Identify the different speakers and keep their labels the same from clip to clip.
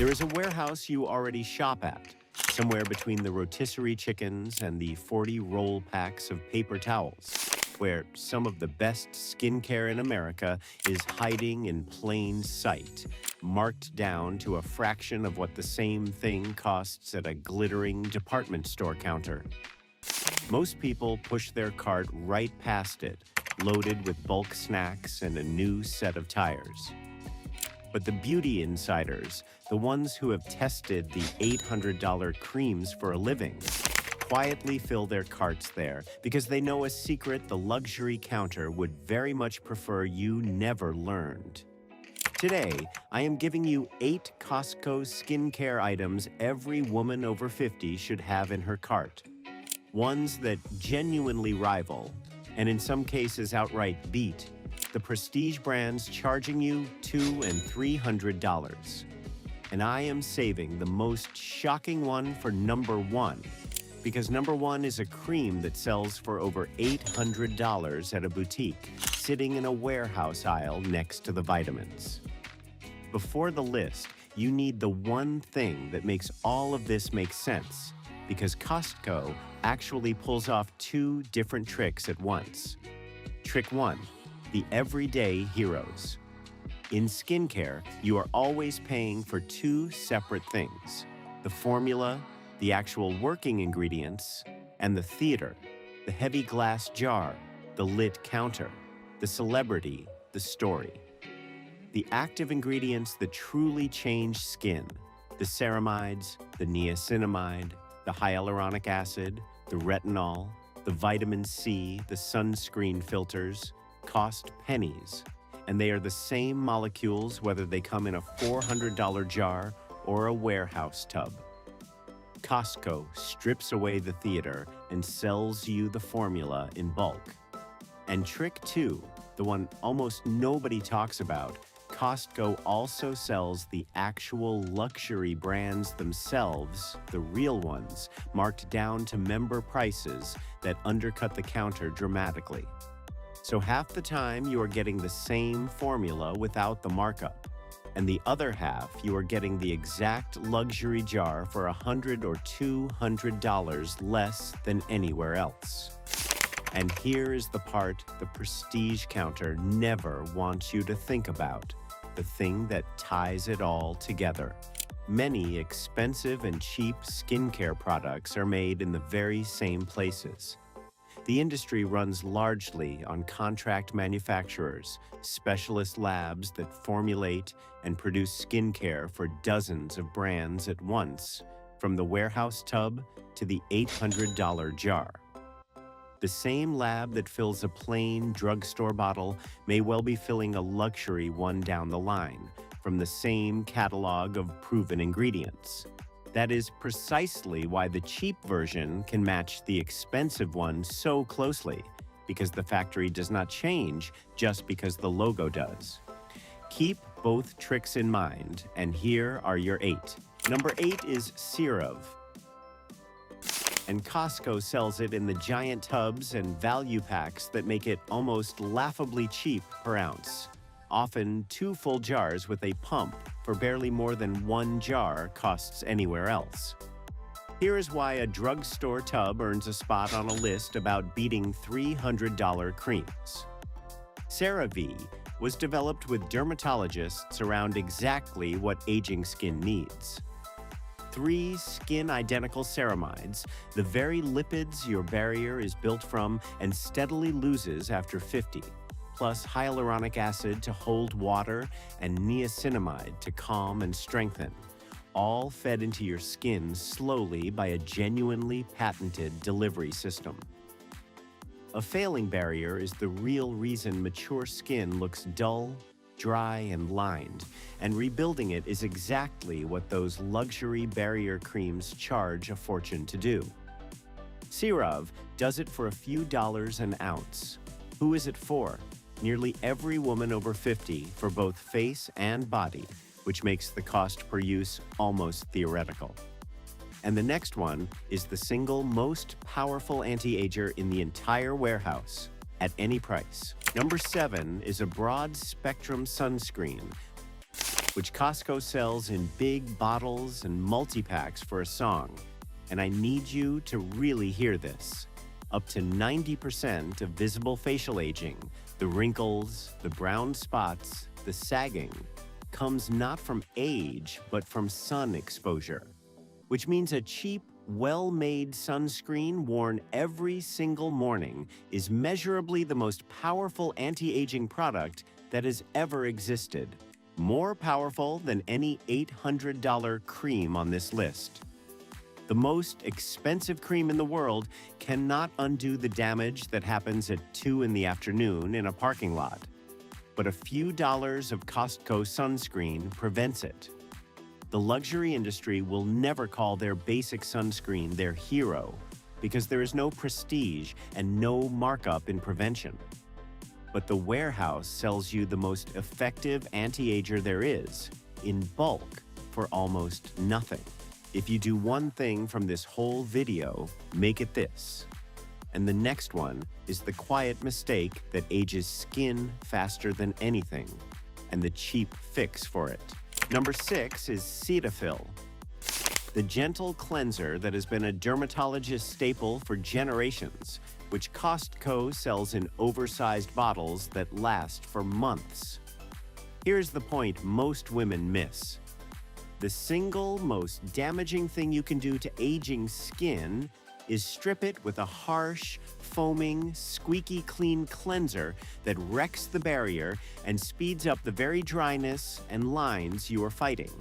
Speaker 1: There is a warehouse you already shop at, somewhere between the rotisserie chickens and the 40 roll packs of paper towels, where some of the best skincare in America is hiding in plain sight, marked down to a fraction of what the same thing costs at a glittering department store counter. Most people push their cart right past it, loaded with bulk snacks and a new set of tires. But the beauty insiders, the ones who have tested the $800 creams for a living, quietly fill their carts there because they know a secret the luxury counter would very much prefer you never learned. Today, I am giving you 8 Costco skincare items every woman over 50 should have in her cart. Ones that genuinely rival, and in some cases outright beat, the prestige brands charging you $200 and $300. And I am saving the most shocking one for number 1, because number 1 is a cream that sells for over $800 at a boutique, sitting in a warehouse aisle next to the vitamins. Before the list, you need the one thing that makes all of this make sense, because Costco actually pulls off 2 different tricks at once. Trick 1. The everyday heroes. In skincare, you are always paying for 2 separate things: the formula, the actual working ingredients, and the theater, the heavy glass jar, the lit counter, the celebrity, the story. The active ingredients that truly change skin, the ceramides, the niacinamide, the hyaluronic acid, the retinol, the vitamin C, the sunscreen filters, cost pennies, and they are the same molecules whether they come in a $400 jar or a warehouse tub. Costco strips away the theater and sells you the formula in bulk. And trick 2, the one almost nobody talks about, Costco also sells the actual luxury brands themselves, the real ones, marked down to member prices that undercut the counter dramatically. So half the time you are getting the same formula without the markup, and the other half you are getting the exact luxury jar for $100 or $200 less than anywhere else. And here is the part the prestige counter never wants you to think about, the thing that ties it all together. Many expensive and cheap skincare products are made in the very same places. The industry runs largely on contract manufacturers, specialist labs that formulate and produce skincare for dozens of brands at once, from the warehouse tub to the $800 jar. The same lab that fills a plain drugstore bottle may well be filling a luxury one down the line, from the same catalog of proven ingredients. That is precisely why the cheap version can match the expensive one so closely, because the factory does not change just because the logo does. Keep both tricks in mind, and here are your 8. Number 8 is CeraVe. And Costco sells it in the giant tubs and value packs that make it almost laughably cheap per ounce. Often 2 full jars with a pump for barely more than 1 jar costs anywhere else. Here is why a drugstore tub earns a spot on a list about beating $300 creams. CeraVe was developed with dermatologists around exactly what aging skin needs. 3 skin-identical ceramides, the very lipids your barrier is built from and steadily loses after 50. Plus hyaluronic acid to hold water and niacinamide to calm and strengthen, all fed into your skin slowly by a genuinely patented delivery system. A failing barrier is the real reason mature skin looks dull, dry, and lined, and rebuilding it is exactly what those luxury barrier creams charge a fortune to do. CeraVe does it for a few dollars an ounce. Who is it for? Nearly every woman over 50 for both face and body, which makes the cost per use almost theoretical. And the next one is the single most powerful anti-ager in the entire warehouse, at any price. Number 7 is a broad-spectrum sunscreen. which Costco sells in big bottles and multi-packs for a song. And I need you to really hear this. Up to 90% of visible facial aging, the wrinkles, the brown spots, the sagging, comes not from age, but from sun exposure, which means a cheap, well-made sunscreen worn every single morning is measurably the most powerful anti-aging product that has ever existed. More powerful than any $800 cream on this list. The most expensive cream in the world cannot undo the damage that happens at 2 in the afternoon in a parking lot. But a few dollars of Costco sunscreen prevents it. The luxury industry will never call their basic sunscreen their hero because there is no prestige and no markup in prevention. But the warehouse sells you the most effective anti-ager there is, in bulk, for almost nothing. If you do one thing from this whole video, make it this. And the next one is the quiet mistake that ages skin faster than anything, and the cheap fix for it. Number 6 is Cetaphil, the gentle cleanser that has been a dermatologist staple for generations, which Costco sells in oversized bottles that last for months. Here's the point most women miss. The single most damaging thing you can do to aging skin is strip it with a harsh, foaming, squeaky clean cleanser that wrecks the barrier and speeds up the very dryness and lines you are fighting.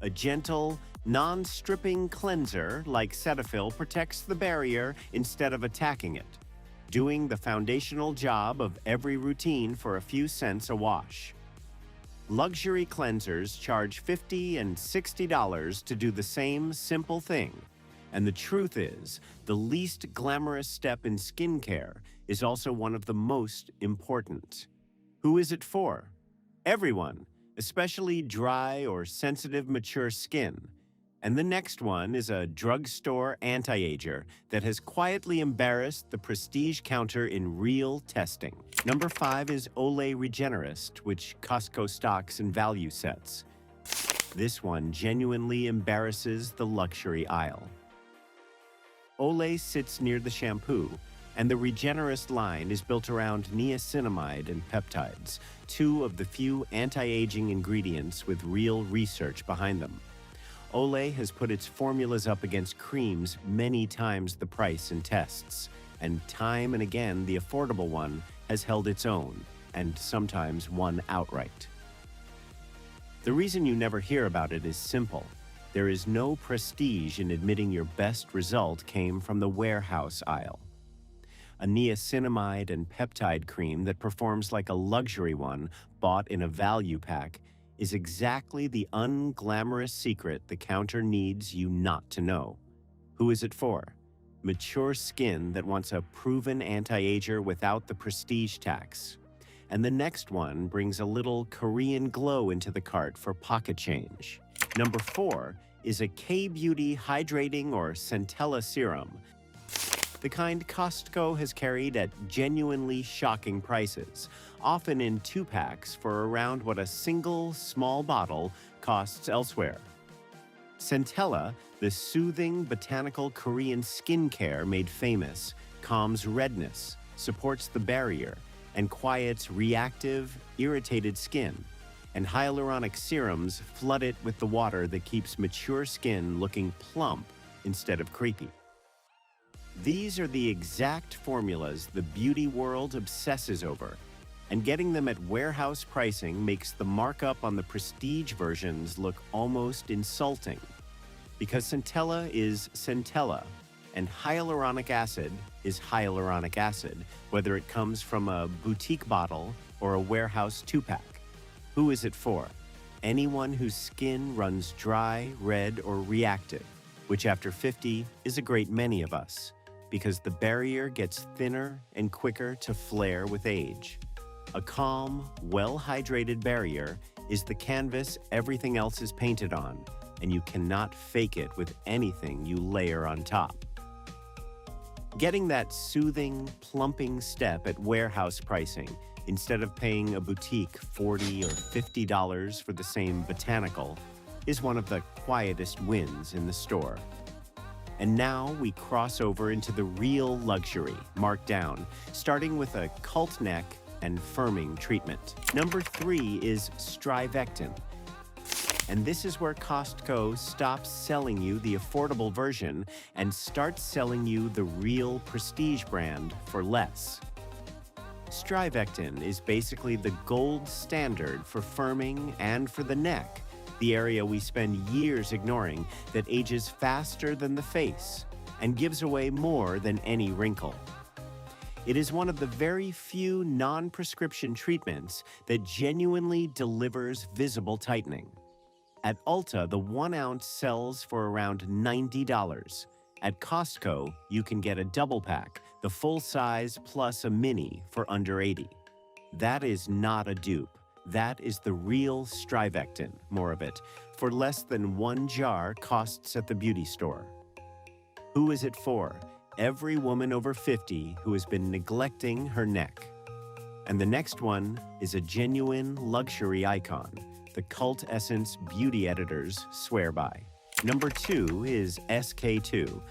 Speaker 1: A gentle, non-stripping cleanser like Cetaphil protects the barrier instead of attacking it, doing the foundational job of every routine for a few cents a wash. Luxury cleansers charge $50 and $60 to do the same simple thing. And the truth is, the least glamorous step in skincare is also one of the most important. Who is it for? Everyone, especially dry or sensitive mature skin. And the next one is a drugstore anti-ager that has quietly embarrassed the prestige counter in real testing. Number 5 is Olay Regenerist, which Costco stocks in value sets. This one genuinely embarrasses the luxury aisle. Olay sits near the shampoo, and the Regenerist line is built around niacinamide and peptides, 2 of the few anti-aging ingredients with real research behind them. Olay has put its formulas up against creams many times the price in tests, and time and again the affordable one has held its own, and sometimes won outright. The reason you never hear about it is simple. There is no prestige in admitting your best result came from the warehouse aisle. A niacinamide and peptide cream that performs like a luxury one bought in a value pack is exactly the unglamorous secret the counter needs you not to know. Who is it for? Mature skin that wants a proven anti-ager without the prestige tax. And the next one brings a little Korean glow into the cart for pocket change. Number 4 is a K-Beauty Hydrating or Centella Serum, the kind Costco has carried at genuinely shocking prices, often in 2-packs for around what a single small bottle costs elsewhere. Centella, the soothing botanical Korean skincare made famous, calms redness, supports the barrier, and quiets reactive, irritated skin. And hyaluronic serums flood it with the water that keeps mature skin looking plump instead of creepy. These are the exact formulas the beauty world obsesses over, and getting them at warehouse pricing makes the markup on the prestige versions look almost insulting. Because centella is centella, and hyaluronic acid is hyaluronic acid, whether it comes from a boutique bottle or a warehouse 2-pack. Who is it for? Anyone whose skin runs dry, red, or reactive, which after 50 is a great many of us, because the barrier gets thinner and quicker to flare with age. A calm, well-hydrated barrier is the canvas everything else is painted on, and you cannot fake it with anything you layer on top. Getting that soothing, plumping step at warehouse pricing instead of paying a boutique $40 or $50 for the same botanical, is one of the quietest wins in the store. And now we cross over into the real luxury, marked down, starting with a cult neck and firming treatment. Number 3 is StriVectin. And this is where Costco stops selling you the affordable version and starts selling you the real prestige brand for less. StriVectin is basically the gold standard for firming and for the neck, the area we spend years ignoring that ages faster than the face and gives away more than any wrinkle. It is one of the very few non-prescription treatments that genuinely delivers visible tightening. At Ulta, the 1 ounce sells for around $90. At Costco, you can get a double pack, the full size plus a mini for under $80. That is not a dupe. That is the real StriVectin, more of it, for less than 1 jar costs at the beauty store. Who is it for? Every woman over 50 who has been neglecting her neck. And the next one is a genuine luxury icon the cult essence beauty editors swear by. Number 2 is SK2,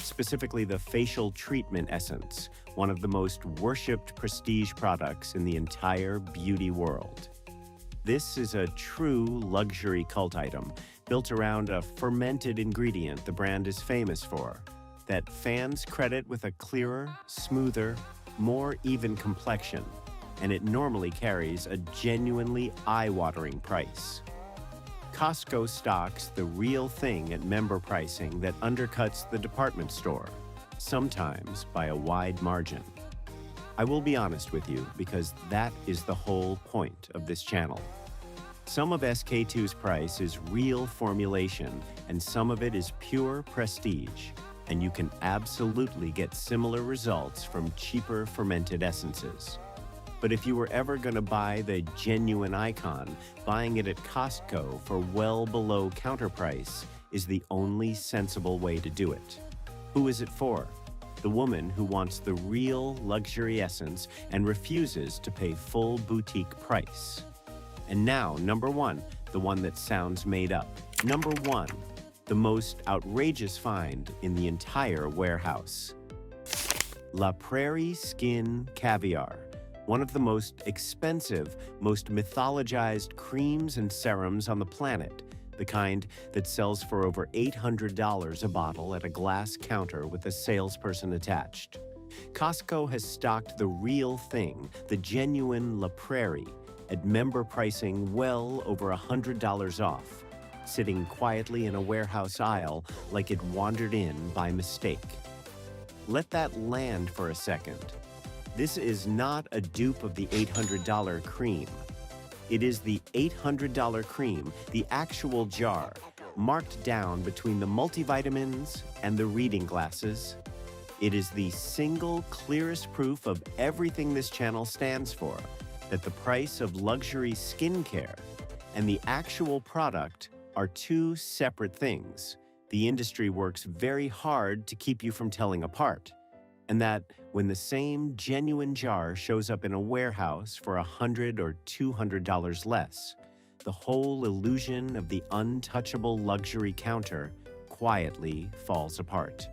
Speaker 1: specifically the facial treatment essence, one of the most worshipped prestige products in the entire beauty world. This is a true luxury cult item built around a fermented ingredient the brand is famous for, that fans credit with a clearer, smoother, more even complexion, and it normally carries a genuinely eye-watering price. Costco stocks the real thing at member pricing that undercuts the department store, sometimes by a wide margin. I will be honest with you because that is the whole point of this channel. Some of SK2's price is real formulation and some of it is pure prestige, and you can absolutely get similar results from cheaper fermented essences. But if you were ever going to buy the genuine icon, buying it at Costco for well below counter price is the only sensible way to do it. Who is it for? The woman who wants the real luxury essence and refuses to pay full boutique price. And now, number 1, the one that sounds made up. Number 1, the most outrageous find in the entire warehouse. Prairie Skin Caviar. One of the most expensive, most mythologized creams and serums on the planet, the kind that sells for over $800 a bottle at a glass counter with a salesperson attached. Costco has stocked the real thing, the genuine La Prairie, at member pricing well over $100 off, sitting quietly in a warehouse aisle like it wandered in by mistake. Let that land for a second. This is not a dupe of the $800 cream. It is the $800 cream, the actual jar, marked down between the multivitamins and the reading glasses. It is the single clearest proof of everything this channel stands for, that the price of luxury skincare and the actual product are 2 separate things. The industry works very hard to keep you from telling apart. And that when the same genuine jar shows up in a warehouse for $100 or $200 less, the whole illusion of the untouchable luxury counter quietly falls apart.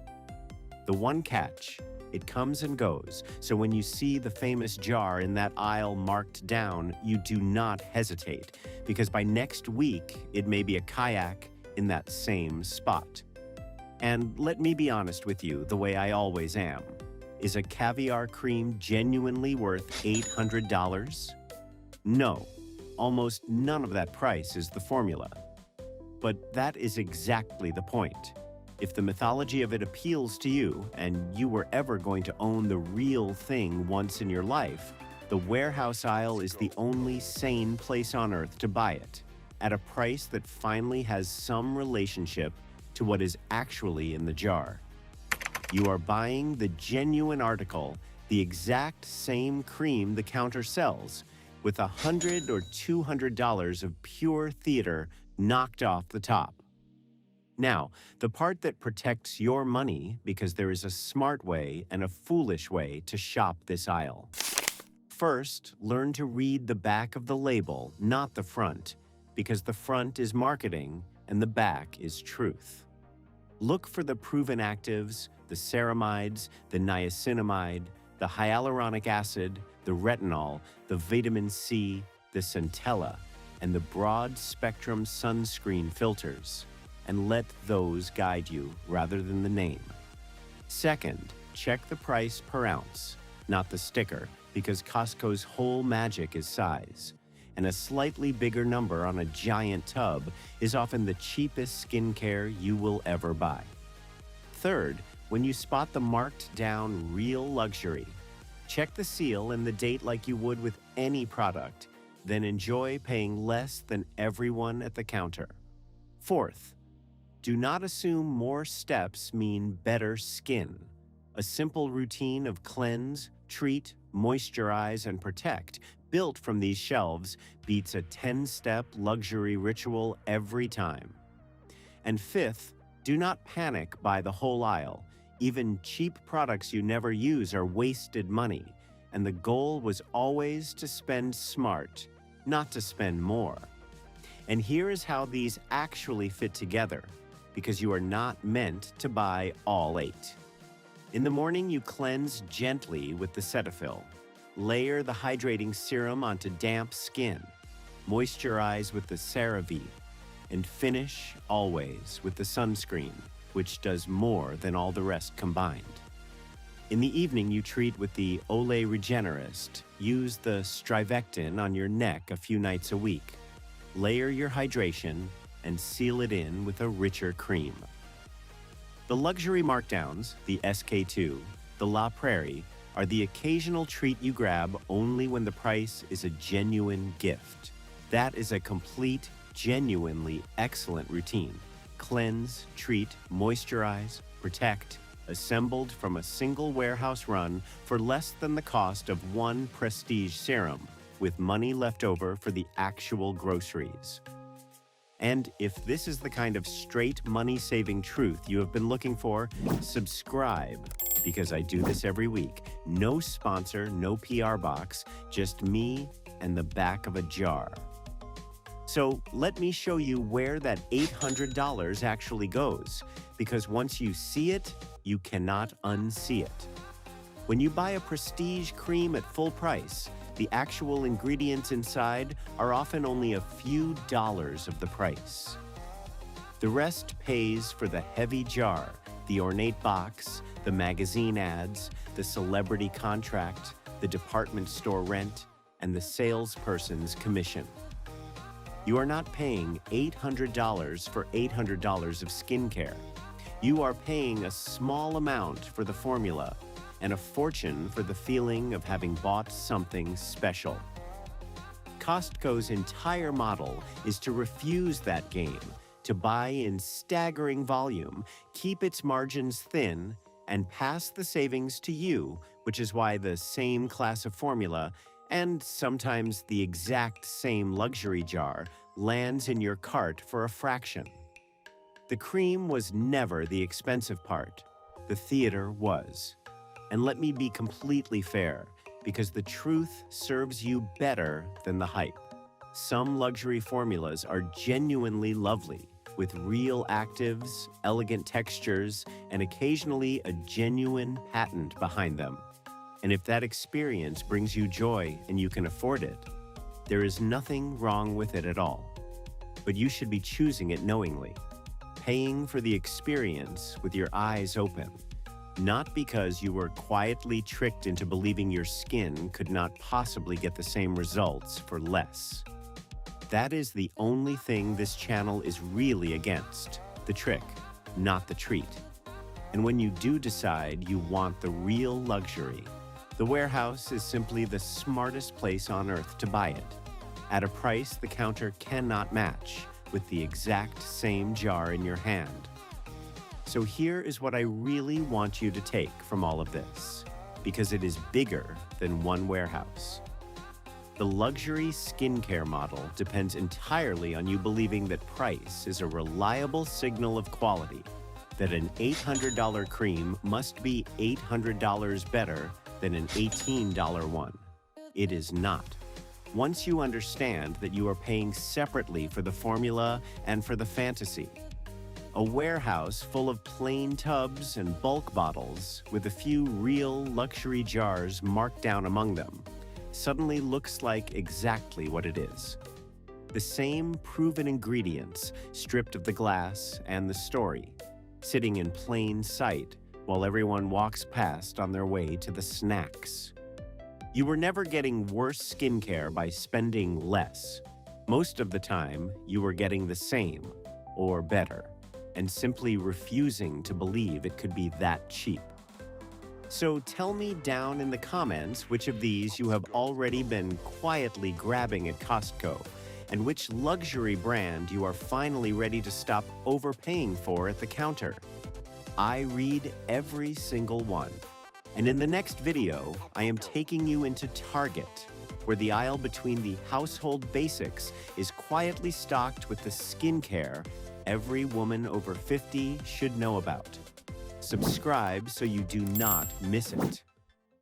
Speaker 1: The one catch, it comes and goes, so when you see the famous jar in that aisle marked down, you do not hesitate, because by next week, it may be a kayak in that same spot. And let me be honest with you, the way I always am. Is a caviar cream genuinely worth $800? No, almost none of that price is the formula. But that is exactly the point. If the mythology of it appeals to you, and you were ever going to own the real thing once in your life, the warehouse aisle is the only sane place on earth to buy it, at a price that finally has some relationship to what is actually in the jar. You are buying the genuine article, the exact same cream the counter sells, with $100 or $200 of pure theater knocked off the top. Now, the part that protects your money, because there is a smart way and a foolish way to shop this aisle. First, learn to read the back of the label, not the front, because the front is marketing and the back is truth. Look for the proven actives, the ceramides, the niacinamide, the hyaluronic acid, the retinol, the vitamin C, the centella, and the broad-spectrum sunscreen filters, and let those guide you rather than the name. Second, check the price per ounce, not the sticker, because Costco's whole magic is size, and a slightly bigger number on a giant tub is often the cheapest skincare you will ever buy. Third, when you spot the marked down real luxury, check the seal and the date like you would with any product, then enjoy paying less than everyone at the counter. Fourth, do not assume more steps mean better skin. A simple routine of cleanse, treat, moisturize, and protect built from these shelves beats a 10-step luxury ritual every time. And fifth, do not panic by the whole aisle. Even cheap products you never use are wasted money, and the goal was always to spend smart, not to spend more. And here is how these actually fit together, because you are not meant to buy all 8. In the morning, you cleanse gently with the Cetaphil. Layer the hydrating serum onto damp skin. Moisturize with the CeraVe. And finish, always, with the sunscreen, which does more than all the rest combined. In the evening, you treat with the Olay Regenerist. Use the StriVectin on your neck a few nights a week. Layer your hydration and seal it in with a richer cream. The luxury markdowns, the SK2, the La Prairie, are the occasional treat you grab only when the price is a genuine gift. That is a complete, genuinely excellent routine. Cleanse, treat, moisturize, protect, assembled from a single warehouse run for less than the cost of one prestige serum, with money left over for the actual groceries. And if this is the kind of straight money-saving truth you have been looking for, subscribe, because I do this every week. No sponsor, no PR box, just me and the back of a jar. So let me show you where that $800 actually goes, because once you see it, you cannot unsee it. When you buy a prestige cream at full price, the actual ingredients inside are often only a few dollars of the price. The rest pays for the heavy jar, the ornate box, the magazine ads, the celebrity contract, the department store rent, and the salesperson's commission. You are not paying $800 for $800 of skincare. You are paying a small amount for the formula and a fortune for the feeling of having bought something special. Costco's entire model is to refuse that game, to buy in staggering volume, keep its margins thin, and pass the savings to you, which is why the same class of formula, and sometimes the exact same luxury jar, lands in your cart for a fraction. The cream was never the expensive part. The theater was. And let me be completely fair, because the truth serves you better than the hype. Some luxury formulas are genuinely lovely, with real actives, elegant textures, and occasionally a genuine patent behind them. And if that experience brings you joy and you can afford it, there is nothing wrong with it at all. But you should be choosing it knowingly, paying for the experience with your eyes open, not because you were quietly tricked into believing your skin could not possibly get the same results for less. That is the only thing this channel is really against, the trick, not the treat. And when you do decide you want the real luxury, the warehouse is simply the smartest place on earth to buy it, at a price the counter cannot match, with the exact same jar in your hand. So here is what I really want you to take from all of this, because it is bigger than one warehouse. The luxury skincare model depends entirely on you believing that price is a reliable signal of quality, that an $800 cream must be $800 better than an $18 one. It is not. Once you understand that you are paying separately for the formula and for the fantasy, a warehouse full of plain tubs and bulk bottles with a few real luxury jars marked down among them suddenly looks like exactly what it is. The same proven ingredients stripped of the glass and the story, sitting in plain sight while everyone walks past on their way to the snacks. You were never getting worse skincare by spending less. Most of the time, you were getting the same, or better, and simply refusing to believe it could be that cheap. So tell me down in the comments which of these you have already been quietly grabbing at Costco, and which luxury brand you are finally ready to stop overpaying for at the counter. I read every single one. And in the next video, I am taking you into Target, where the aisle between the household basics is quietly stocked with the skincare every woman over 50 should know about. Subscribe so you do not miss it.